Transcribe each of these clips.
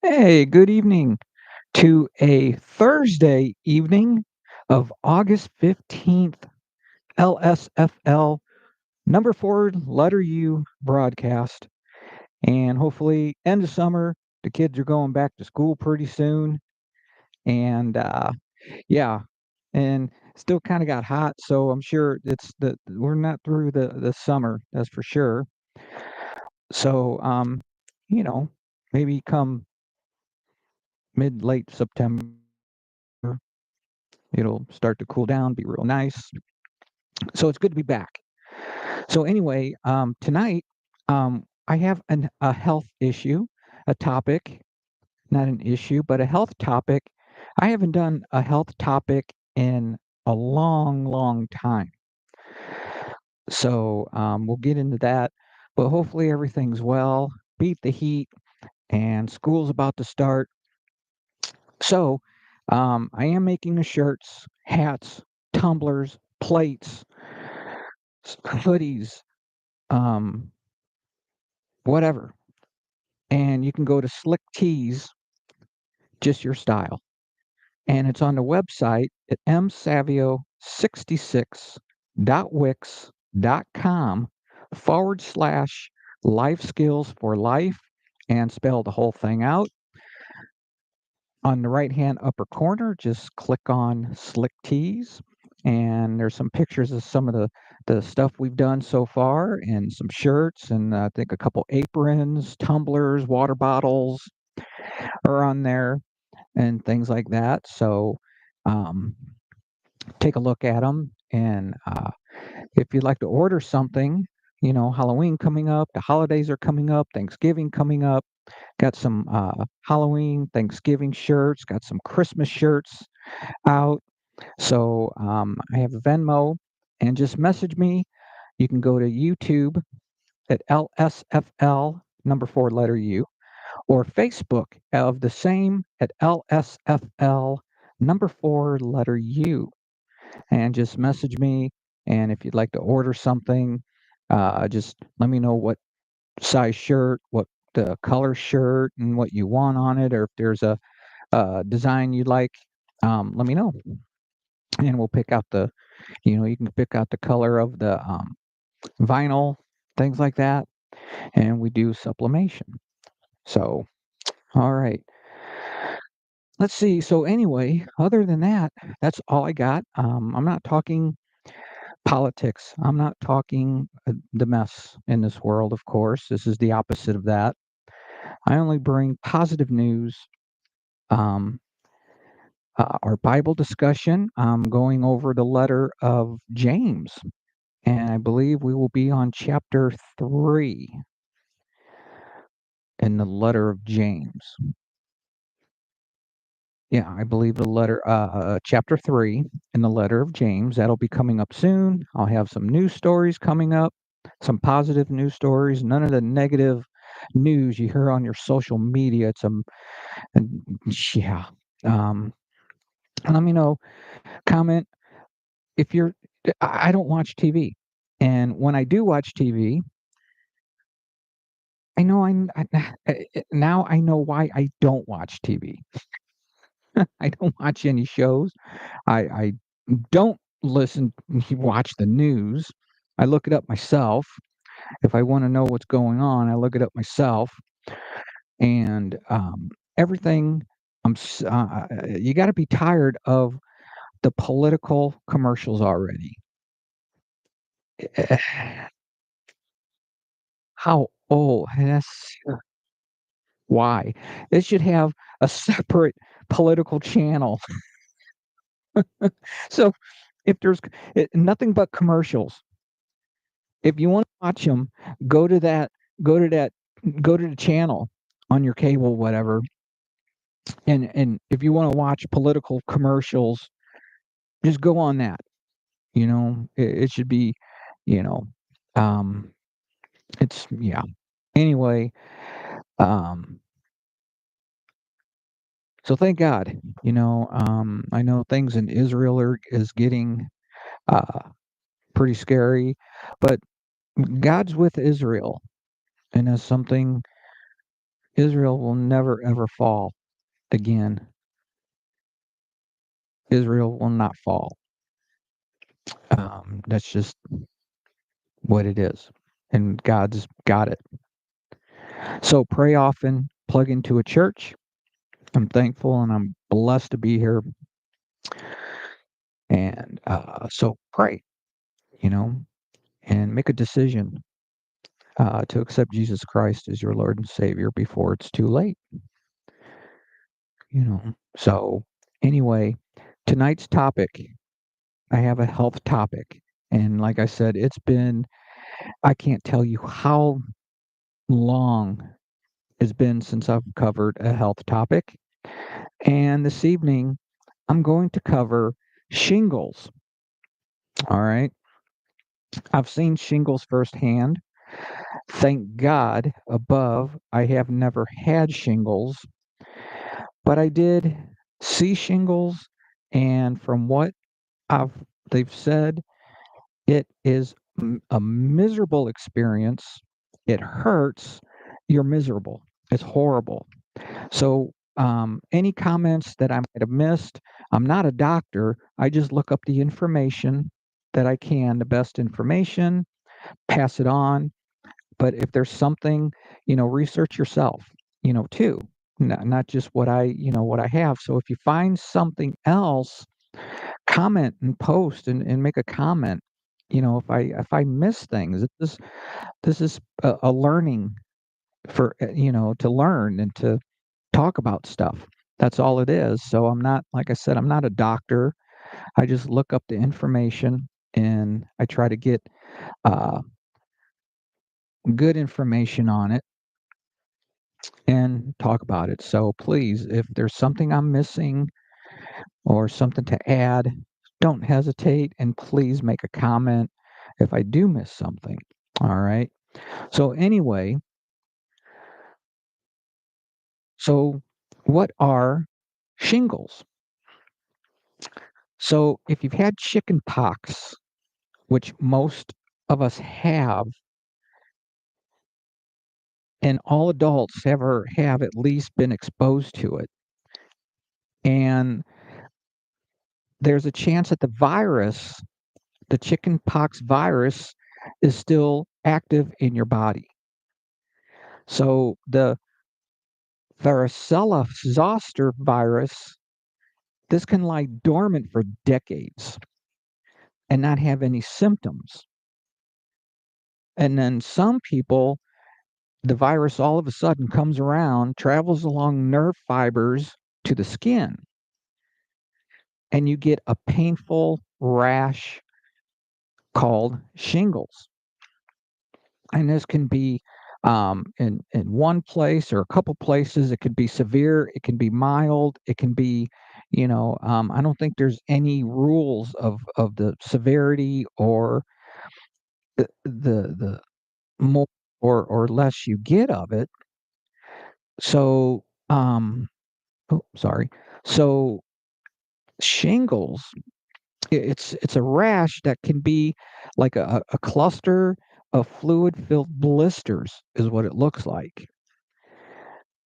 Hey, good evening to a Thursday evening of August 15th, LSFL number 4 letter U broadcast. And hopefully, end of summer, the kids are going back to school pretty soon. And yeah, and still kind of got hot, so I'm sure we're not through the summer, that's for sure. So, you know, maybe come mid late September it'll start to cool down, be real nice. So it's good to be back. So anyway, tonight I have a health issue, a topic, not an issue, but a health topic. I haven't done a health topic in a long, long time. So we'll get into that. But hopefully everything's well. Beat the heat, and school's about to start. So I am making the shirts, hats, tumblers, plates, hoodies, um, whatever. And you can go to Slick Tees, just your style. And it's on the website at msavio66.wix.com /life skills for life and spell the whole thing out. On the right hand upper corner, just click on Slick Tees. And there's some pictures of some of the stuff we've done so far, and some shirts, and I think a couple aprons, tumblers, water bottles are on there, and things like that. So um, take a look at them. And if you'd like to order something, Halloween coming up, the holidays are coming up, Thanksgiving coming up. Got some Halloween, Thanksgiving shirts, got some Christmas shirts out. So I have a Venmo, and just message me. You can go to YouTube at LSFL number 4 letter U, or Facebook of the same at LSFL number 4 letter U, and just message me. And if you'd like to order something, just let me know what size shirt, what the color shirt, and what you want on it, or if there's a design you'd like. Let me know, and we'll pick out you can pick out the color of the vinyl, things like that, and we do sublimation. So, all right. Let's see. So anyway, other than that, that's all I got. I'm not talking politics. I'm not talking the mess in this world, of course. This is the opposite of that. I only bring positive news. Um, our Bible discussion, going over the letter of James. And I believe we will be on chapter 3 in the letter of James. Yeah, I believe chapter 3 in the letter of James. That'll be coming up soon. I'll have some news stories coming up, some positive news stories, none of the negative news you hear on your social media. And, yeah. Um, Let me know, comment if you're, I don't watch TV. And when I do watch TV, I know now I know why I don't watch TV. I don't watch any shows. I don't watch the news. I look it up myself. If I want to know what's going on, I look it up myself. And everything, you got to be tired of the political commercials already. How old? Why? It should have a separate political channel. So if there's nothing but commercials, if you want to watch them, go to that, go to that, go to the channel on your cable, whatever. And if you want to watch political commercials, just go on that. It should be, you know, um, it's yeah. Anyway, um, so thank God. I know things in Israel is getting uh, pretty scary, but God's with Israel, and that's something Israel will never ever fall again. Israel will not fall. That's just what it is. And God's got it. So pray often, plug into a church. I'm thankful and I'm blessed to be here. And so pray, you know, and make a decision to accept Jesus Christ as your Lord and Savior before it's too late, you know. So, anyway, tonight's topic, I have a health topic. And like I said, I can't tell you how long it's been since I've covered a health topic. And this evening, I'm going to cover shingles. All right. I've seen shingles firsthand. Thank God above, I have never had shingles, but I did see shingles, and from what I've they've said, it is a miserable experience. It hurts. You're miserable. It's horrible. So, any comments that I might have missed, I'm not a doctor. I just look up the information that I can, the best information, pass it on. But if there's something, research yourself, too. Not just what I have. So if you find something else, comment and post and make a comment. If I miss things, this is a learning for to learn and to talk about stuff. That's all it is. So I'm not, like I said, I'm not a doctor. I just look up the information and I try to get uh, good information on it and talk about it. So please, if there's something I'm missing or something to add, don't hesitate and please make a comment if I do miss something. All right. So, anyway, so what are shingles? So, if you've had chicken pox, which most of us have, and all adults ever have at least been exposed to it, and there's a chance that the chicken pox virus, is still active in your body. So the varicella zoster virus, this can lie dormant for decades and not have any symptoms. And then some people, the virus all of a sudden comes around, travels along nerve fibers to the skin, and you get a painful rash called shingles. And this can be in one place or a couple places. It could be severe. It can be mild. It can be, I don't think there's any rules of the severity or the more or less you get of it. So, oh, sorry. So shingles, it's a rash that can be like a cluster of fluid-filled blisters, is what it looks like.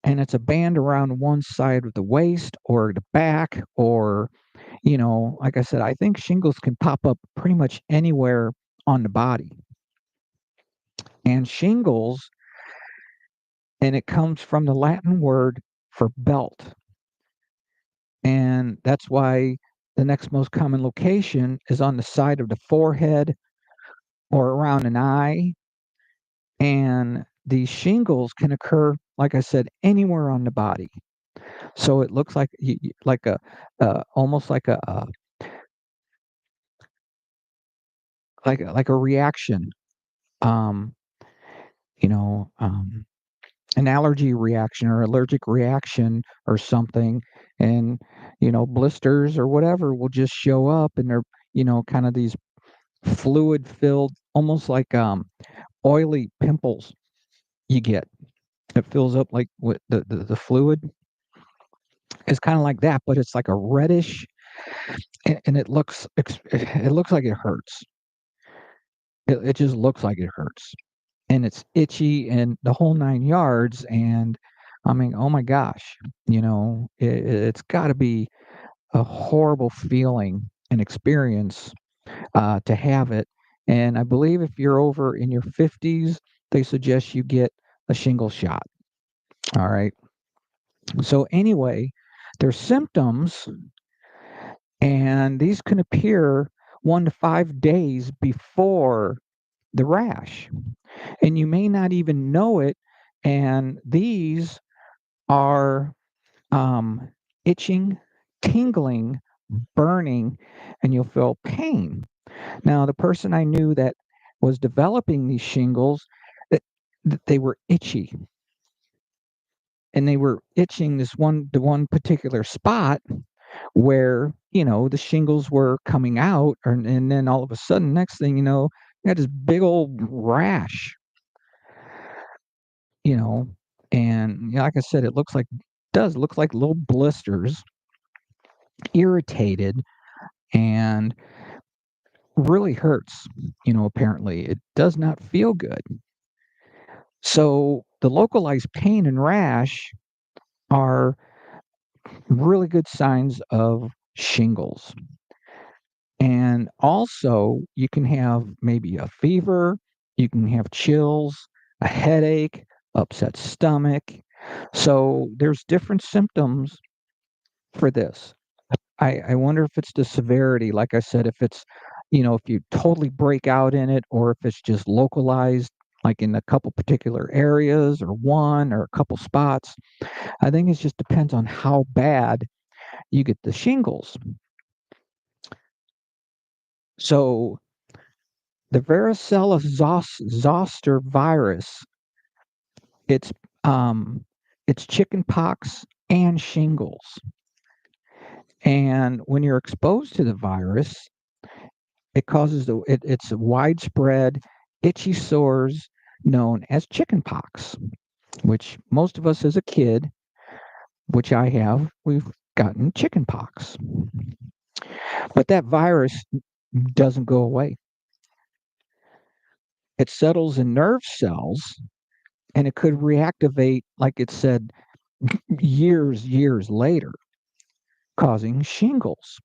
And it's a band around one side of the waist or the back, or like I said, I think shingles can pop up pretty much anywhere on the body. And shingles, and it comes from the Latin word for belt, and that's why the next most common location is on the side of the forehead or around an eye. And these shingles can occur, like I said, anywhere on the body. So it looks like like almost like a reaction, um, you know, um, an allergy reaction or allergic reaction or something, and blisters or whatever will just show up, and they're kind of these fluid filled, almost like oily pimples you get. It fills up like with the fluid. It's kind of like that, but it's like a reddish, and it looks like it hurts. It just looks like it hurts, and it's itchy and the whole 9 yards. And I mean, oh my gosh, it's got to be a horrible feeling and experience to have it. And I believe if you're over in your 50s, they suggest you get a shingle shot. All right. So, anyway, there's symptoms, and these can appear 1 to 5 days before the rash. And you may not even know it. And these are itching, tingling, burning, and you'll feel pain. Now, the person I knew that was developing these shingles, that, that they were itchy, and they were itching the one particular spot where the shingles were coming out, and then all of a sudden, next thing you know, you got this big old rash, you know, and like I said, it looks like does look like little blisters, irritated, and really hurts. Apparently, it does not feel good. So the localized pain and rash are really good signs of shingles. And also, you can have maybe a fever, you can have chills, a headache, upset stomach. So there's different symptoms for this. I wonder if it's the severity, like I said, if it's, if you totally break out in it, or if it's just localized, like in a couple particular areas, or one, or a couple spots. I think it just depends on how bad you get the shingles. So the varicella zoster virus, it's it's chicken pox and shingles. And when you're exposed to the virus, it causes it's a widespread itchy sores known as chicken pox, which most of us as a kid, which I have, we've gotten chicken pox. But that virus doesn't go away. It settles in nerve cells, and it could reactivate, like it said, years later, causing shingles.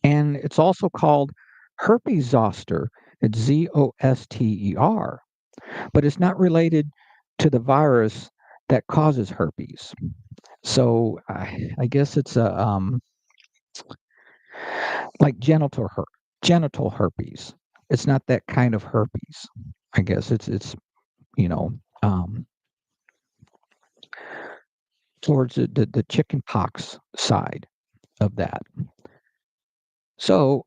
And it's also called herpes zoster. It's zoster, but it's not related to the virus that causes herpes. So I guess it's a like genital herpes. It's not that kind of herpes. I guess it's you know um, towards the chicken pox side of that. So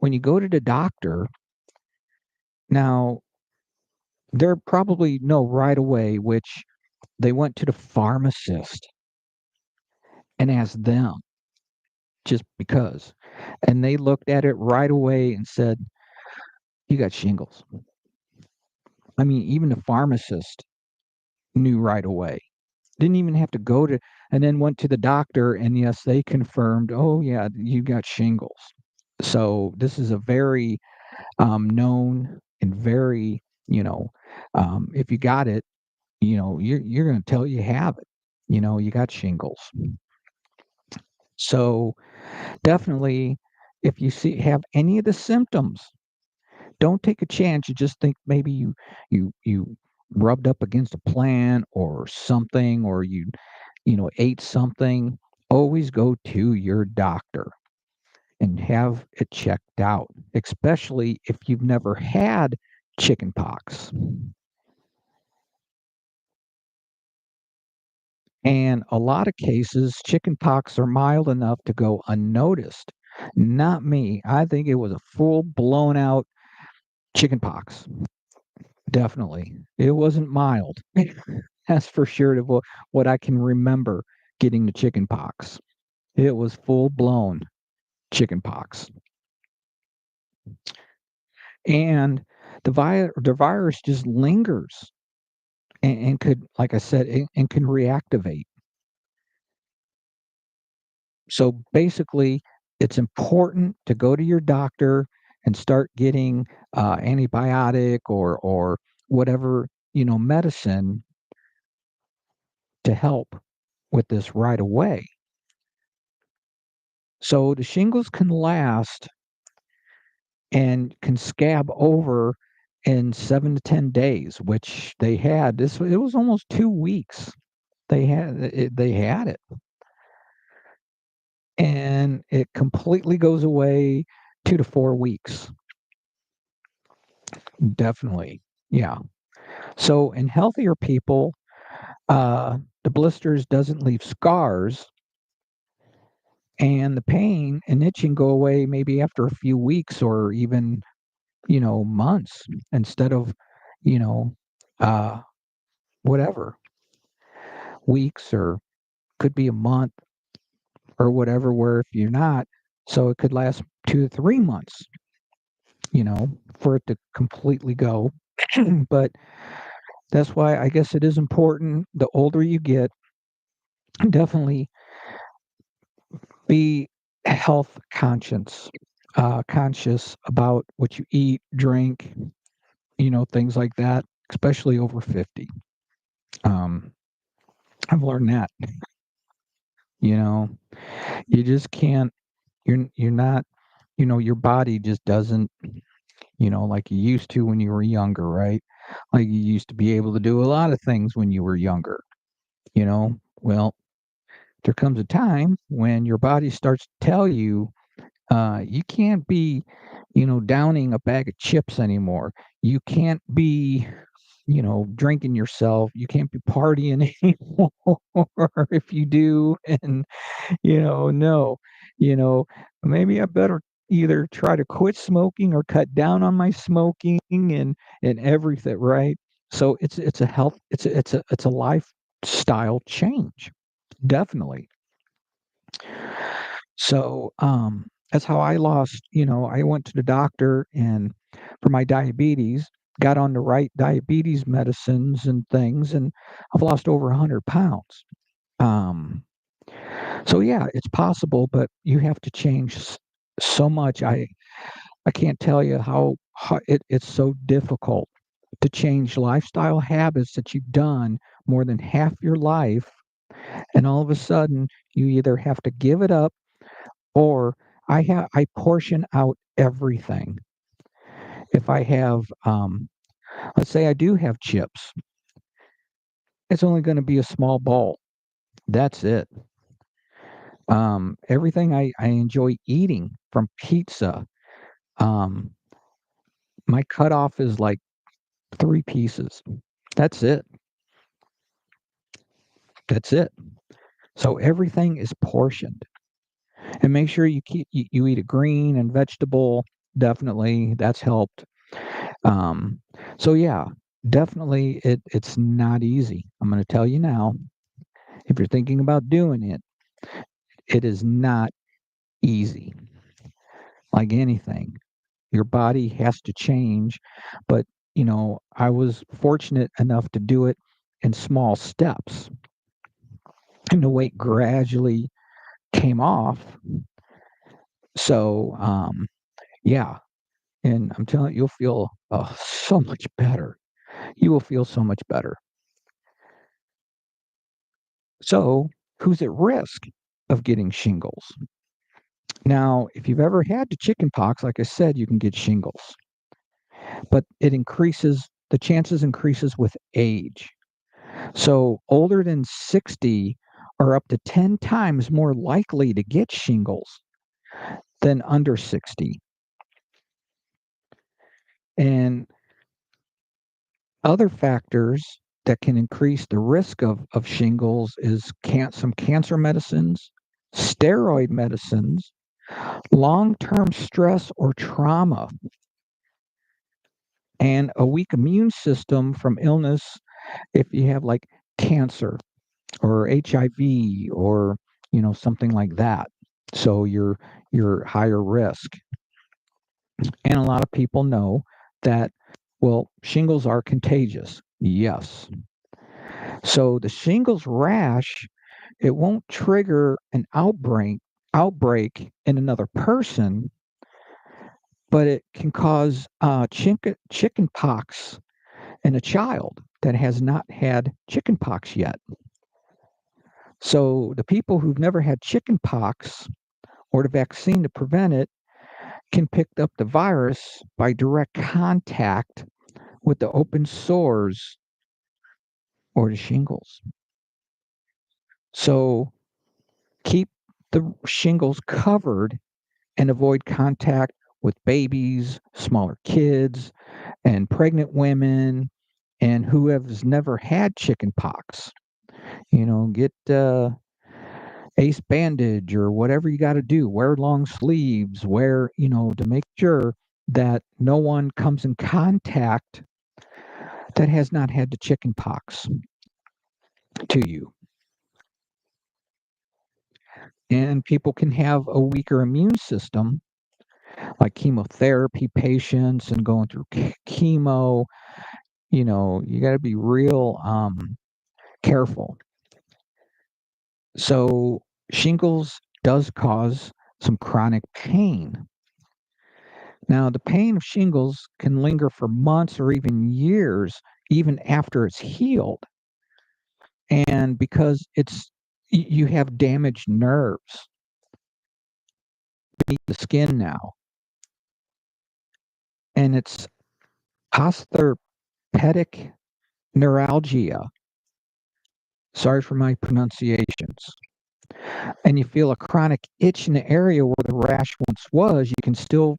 when you go to the doctor now, they're probably know right away which they went to the pharmacist and asked them just because, and they looked at it right away and said, "You got shingles." I mean, even the pharmacist knew right away. Didn't even have to go to, and then went to the doctor, and yes, they confirmed, "Oh, yeah, you got shingles." So this is a very known and very, if you got it, you're going to tell you have it. You got shingles. So definitely, if you have any of the symptoms, don't take a chance. You just think maybe you rubbed up against a plant or something, or you ate something. Always go to your doctor and have it checked out, especially if you've never had chicken pox. And a lot of cases, chicken pox are mild enough to go unnoticed. Not me. I think it was a full blown out chicken pox. Definitely. It wasn't mild. That's for sure to what I can remember getting the chicken pox. It was full blown chicken pox. And the virus just lingers, and could, like I said, and can reactivate. So basically, it's important to go to your doctor and start getting antibiotic or whatever medicine to help with this right away. So the shingles can last and can scab over in 7 to 10 days, which they had. It was almost 2 weeks. They had it, and it completely goes away 2 to 4 weeks. Definitely. Yeah. So in healthier people, the blisters doesn't leave scars, and the pain and itching go away maybe after a few weeks or even, months instead of, you know, uh, whatever, weeks, or could be a month or whatever, where if you're not, so it could last 2 to 3 months, for it to completely go. But that's why I guess it is important, the older you get, definitely be health conscious about what you eat, drink, things like that, especially over 50. Um, I've learned that, you know, you just can't, you're not, your body just doesn't, like you used to when you were younger, right? Like you used to be able to do a lot of things when you were younger, well, there comes a time when your body starts to tell you, you can't be, downing a bag of chips anymore. You can't be, drinking yourself. You can't be partying anymore if you do. And, no, you know, maybe I better either try to quit smoking or cut down on my smoking and everything, right? So it's a health, it's a lifestyle change, definitely. So, that's how I lost, I went to the doctor and for my diabetes, got on the right diabetes medicines and things, and I've lost over 100 pounds. Um, so yeah, it's possible, but you have to change so much. I can't tell you how it's so difficult to change lifestyle habits that you've done more than half your life, and all of a sudden you either have to give it up, or I portion out everything. If I have, let's say I do have chips, it's only going to be a small bowl. That's it. Everything I enjoy eating, from pizza, um, my cutoff is like 3 pieces. That's it. That's it. So everything is portioned, and make sure you eat a green and vegetable. Definitely, that's helped. Um, so yeah, definitely it's not easy. I'm going to tell you now, if you're thinking about doing it, it is not easy. Like anything, your body has to change, but I was fortunate enough to do it in small steps, and the weight gradually came off. So, yeah, and I'm telling you, you'll feel so much better. You will feel so much better. So, who's at risk of getting shingles? Now, if you've ever had the chicken pox, like I said, you can get shingles, but the chances increases with age. So, older than 60 are up to 10 times more likely to get shingles than under 60. And other factors that can increase the risk of shingles is some cancer medicines, steroid medicines, long-term stress or trauma, and a weak immune system from illness, if you have like cancer or HIV or something like that. So you're higher risk. And a lot of people know that, well, shingles are contagious. Yes. So the shingles rash, it won't trigger an outbreak in another person, but it can cause chicken pox in a child. that has not had chickenpox yet. So the people who've never had chickenpox or the vaccine to prevent it can pick up the virus by direct contact with the open sores or the shingles. So keep the shingles covered and avoid contact with babies, smaller kids, and pregnant women, and who has never had chicken pox. Get ace bandage or whatever you got to do. Wear long sleeves. Wear, to make sure that no one comes in contact that has not had the chicken pox to you. And people can have a weaker immune system, like chemotherapy patients and going through chemo. You got to be real careful. So, shingles does cause some chronic pain. Now, the pain of shingles can linger for months or even years, even after it's healed. And because you have damaged nerves beneath the skin now, and it's ostherpetic neuralgia. Sorry for my pronunciations. And you feel a chronic itch in the area where the rash once was. You can still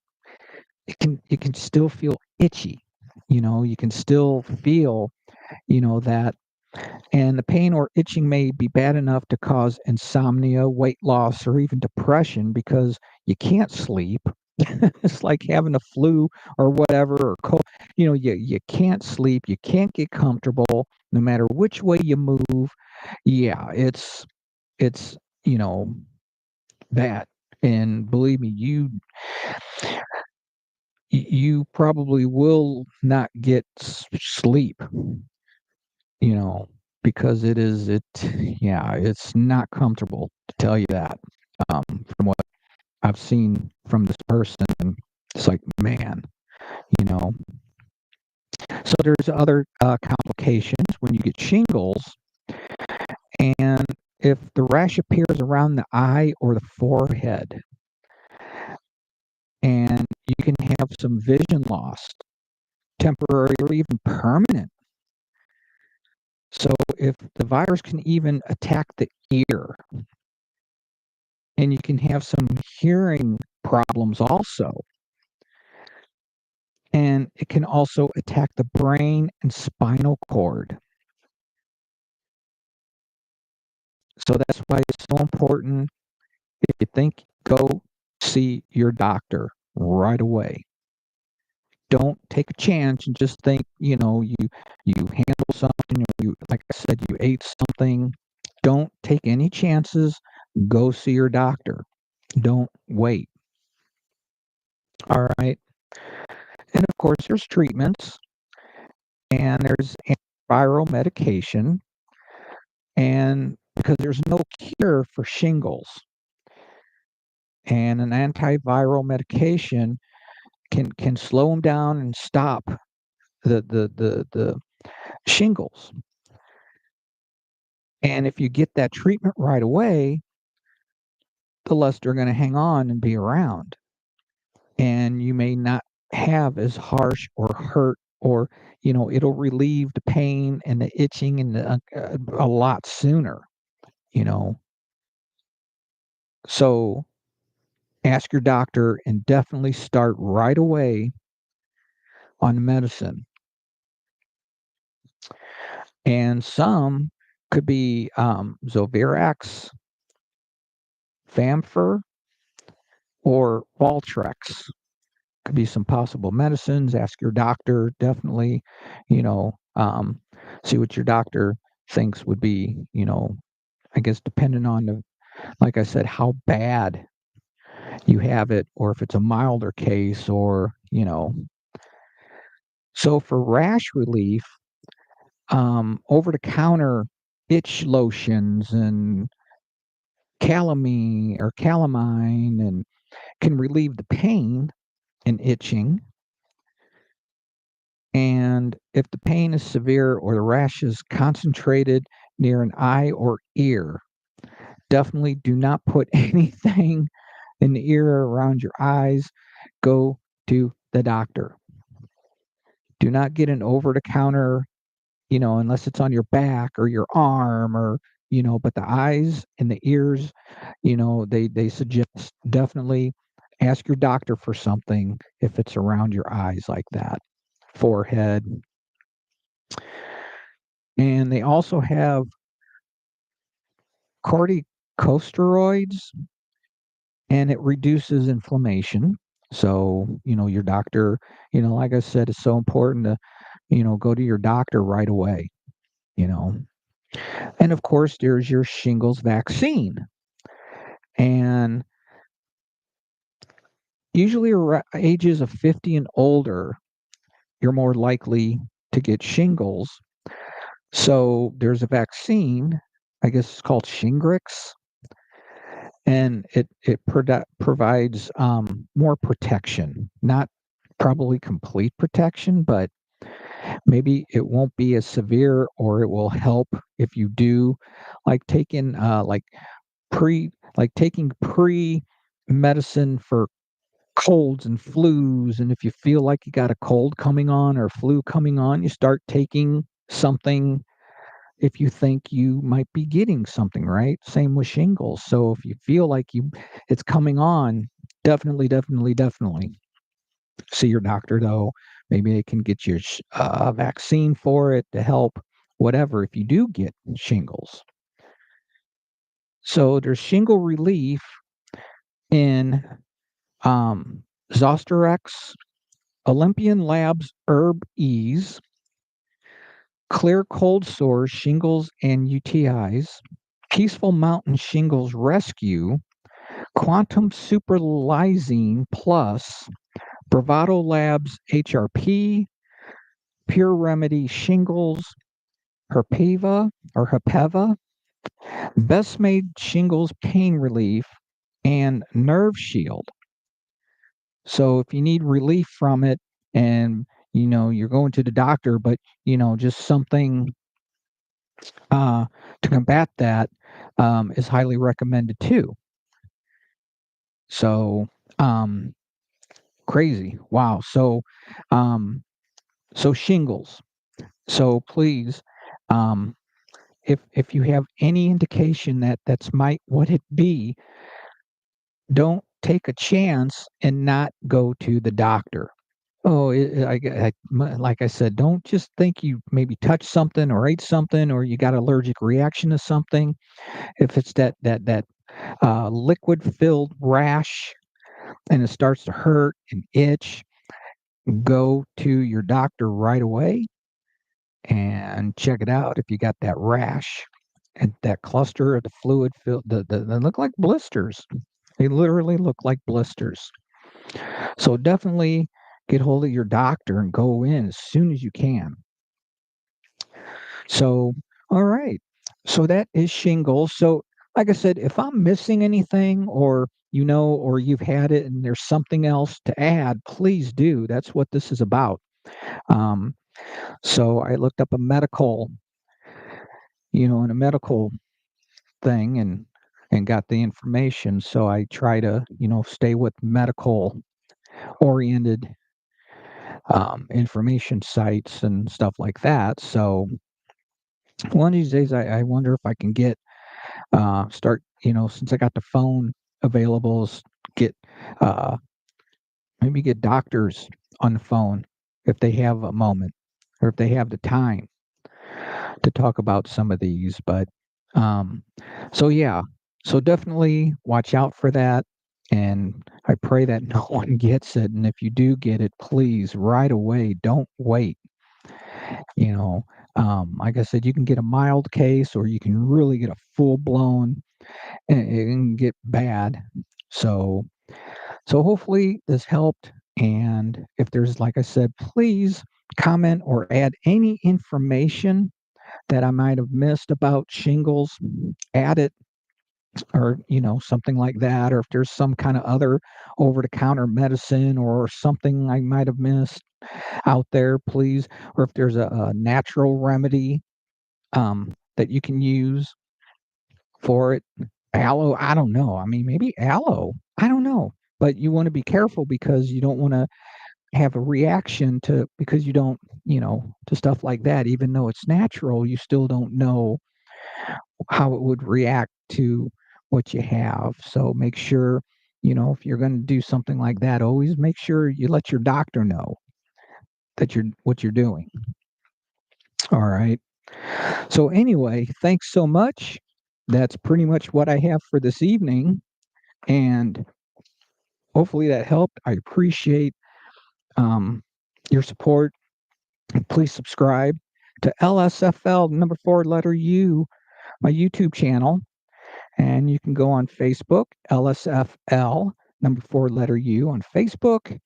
feel itchy. You can still feel, that. And the pain or itching may be bad enough to cause insomnia, weight loss, or even depression because you can't sleep. It's like having a flu or whatever, or cold. You can't sleep, you can't get comfortable no matter which way you move. Yeah, it's you know bad. And believe me, you probably will not get sleep, you know, because yeah, it's not comfortable, to tell you that. From what I've seen from this person, it's like, man, you know. So there's other complications when you get shingles, and if the rash appears around the eye or the forehead, and you can have some vision loss, temporary or even permanent. So if the virus can even attack the ear, and you can have some hearing problems also, and it can also attack the brain and spinal cord. So that's why it's so important. If you think, go see your doctor right away. Don't take a chance and just think, you handle something, or you, like I said, you ate something. Don't take any chances. Go see your doctor. Don't wait. All right. And of course, there's treatments, and there's antiviral medication, and because there's no cure for shingles, and an antiviral medication can slow them down and stop the shingles. And if you get that treatment right away, the less they're going to hang on and be around. And you may not have as harsh or hurt, or, it'll relieve the pain and the itching and a lot sooner, you know. So ask your doctor and definitely start right away on the medicine. And some could be Zovirax, Famfer, or Valtrex. Could be some possible medicines. Ask your doctor, definitely, you know, um, see what your doctor thinks would be, I guess, depending on like I said, how bad you have it, or if it's a milder case, or, So for rash relief, over the counter itch lotions and calamine and can relieve the pain and itching. And if the pain is severe or the rash is concentrated near an eye or ear, definitely do not put anything in the ear or around your eyes. Go to the doctor. Do not get an over the counter, unless it's on your back or your arm or, but the eyes and the ears, they suggest definitely ask your doctor for something if it's around your eyes like that, forehead. And they also have corticosteroids, and it reduces inflammation. So, your doctor, like I said, it's so important to, go to your doctor right away, you know. And of course, there's your shingles vaccine. And usually ages of 50 and older, you're more likely to get shingles. So there's a vaccine, I guess it's called Shingrix, and it provides more protection, not probably complete protection, but maybe it won't be as severe, or it will help if you do, like taking taking pre medicine for colds and flus. And if you feel like you got a cold coming on or flu coming on, you start taking something if you think you might be getting something, right? Same with shingles. So if you feel like it's coming on, definitely see your doctor, though. Maybe they can get you a vaccine for it to help, whatever, if you do get shingles. So there's shingle relief in Zosterex, Olympian Labs Herb Ease, Clear Cold Sores, Shingles, and UTIs, Peaceful Mountain Shingles Rescue, Quantum Superlysine Plus, Bravado Labs HRP, Pure Remedy Shingles, Herpeva, Best Made Shingles Pain Relief, and Nerve Shield. So if you need relief from it and you're going to the doctor, but just something to combat that is highly recommended too. So um, crazy. Wow. Um, so shingles. So please, um, if you have any indication that that's might what it be, don't take a chance and not go to the doctor. Oh, like I said, don't just think you maybe touched something or ate something or you got allergic reaction to something. If it's that liquid filled rash and it starts to hurt and itch, go to your doctor right away and check it out. If you got that rash and that cluster of the fluid filled, they look like blisters. They literally look like blisters. So definitely get hold of your doctor and go in as soon as you can. So, all right. So that is shingles. So, like I said, if I'm missing anything or you've had it and there's something else to add, please do. That's what this is about. Um, so I looked up in a medical thing and got the information. So I try to, stay with medical oriented information sites and stuff like that. So one of these days, I wonder if I can start, since I got the phone available, get uh, maybe get doctors on the phone if they have a moment or if they have the time to talk about some of these. But um, so yeah, so definitely watch out for that. And I pray that no one gets it. And if you do get it, please right away, don't wait. You know, like I said, you can get a mild case or you can really get a full blown and it can get bad. So, so hopefully this helped. And if there's, like I said, please comment or add any information that I might have missed about shingles. Add it or something like that, or if there's some kind of other over-the-counter medicine or something I might have missed out there, please. Or if there's a natural remedy that you can use for it. Aloe, I don't know. I mean, maybe aloe. I don't know. But you want to be careful because you don't want to have a reaction to, because you don't, to stuff like that. Even though it's natural, you still don't know how it would react to what you have. So make sure, if you're going to do something like that, always make sure you let your doctor know that you're what you're doing. All right. So anyway, thanks so much. That's pretty much what I have for this evening, and hopefully that helped. I appreciate um, your support. Please subscribe to LSFL number 4 letter U, my YouTube channel, and you can go on Facebook, LSFL number 4 letter U on Facebook,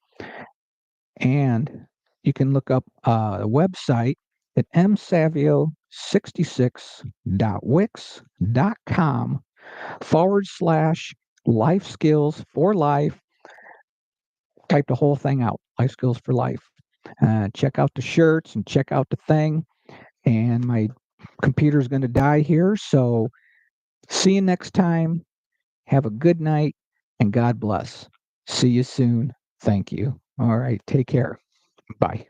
and you can look up the website at msavio66.wix.com/life skills for life. Type the whole thing out, life skills for life. Check out the shirts and check out the thing. And my computer's going to die here. So see you next time. Have a good night and God bless. See you soon. Thank you. All right. Take care. Bye.